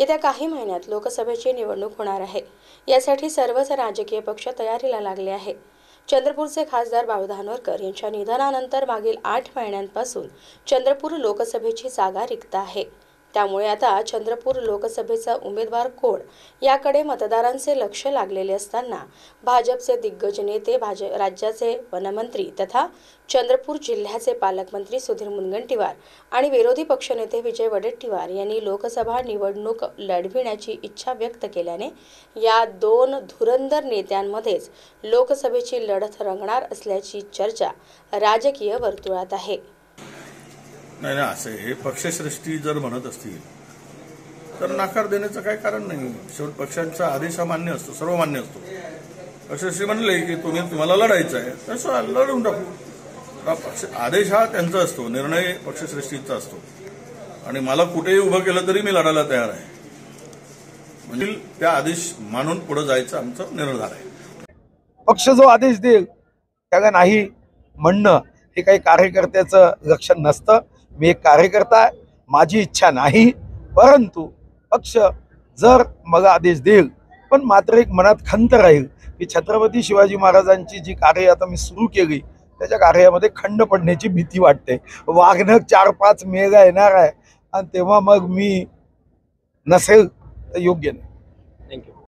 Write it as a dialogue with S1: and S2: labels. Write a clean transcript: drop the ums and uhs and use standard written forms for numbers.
S1: येत्या काही महिन्यात लोकसभेची निवडणूक होणार आहे। यासाठी सर्वच राजकीय पक्ष तयारीला लागले आहे। चंद्रपूरचे खासदार बाळू धानोरकर यांच्या निधनानंतर मागील 8 महिन्यांपासून चंद्रपूर लोकसभेची जागा रिक्त आहे। त्यामुळे आता चंद्रपूर लोकसभेचा उमेदवार कोण याकडे मतदारांचे लक्ष लागलेले असताना भाजपचे दिग्गज नेते, राज्याचे वनमंत्री तथा चंद्रपूर जिल्ह्याचे पालकमंत्री सुधीर मुनगंटीवार आणि विरोधी पक्षनेते विजय वडेट्टीवार यांनी लोकसभा निवडणूक लढविण्याची इच्छा व्यक्त केल्याने या दोन धुरंधर नेत्यांमध्येच लोकसभेची लढत रंगणार असल्याची चर्चा राजकीय वर्तुळात आहे।
S2: नाही असे हे पक्षश्रेष्ठी जर म्हणत असतील तर नकार देण्याचं काही कारण नाही। शेवट पक्षांचा आदेश हा मान्य असतो, सर्वमान्य असतो। पक्षश्रेष्ठी म्हणले की तुम्हाला लढायचं आहे तसं लढून टाकू। पक्ष आदेश हा त्यांचा असतो, निर्णय पक्षश्रेष्ठीचा असतो आणि मला कुठेही उभं केलं तरी मी लढायला तयार आहे। म्हणजे त्या आदेश मानून पुढे जायचं आमचा निर्धार आहे।
S3: पक्ष जो आदेश देईल त्याला नाही म्हणणं हे काही कार्यकर्त्याचं लक्षण नसतं। मी एक कार्यकर्ता आहे, माझी इच्छा नाही, परंतु पक्ष जर मला आदेश देईल, पण मात्र एक मनात खंत राहील की छत्रपती शिवाजी महाराजांची जी कार्य आता मी सुरू केली त्याच्या कार्यामध्ये खंड पडण्याची भीती वाटते। वाघनख 4-5 मेगा येणार आहे आणि तेव्हा मग मी नसेल तर योग्य नाही।
S4: थँक्यू।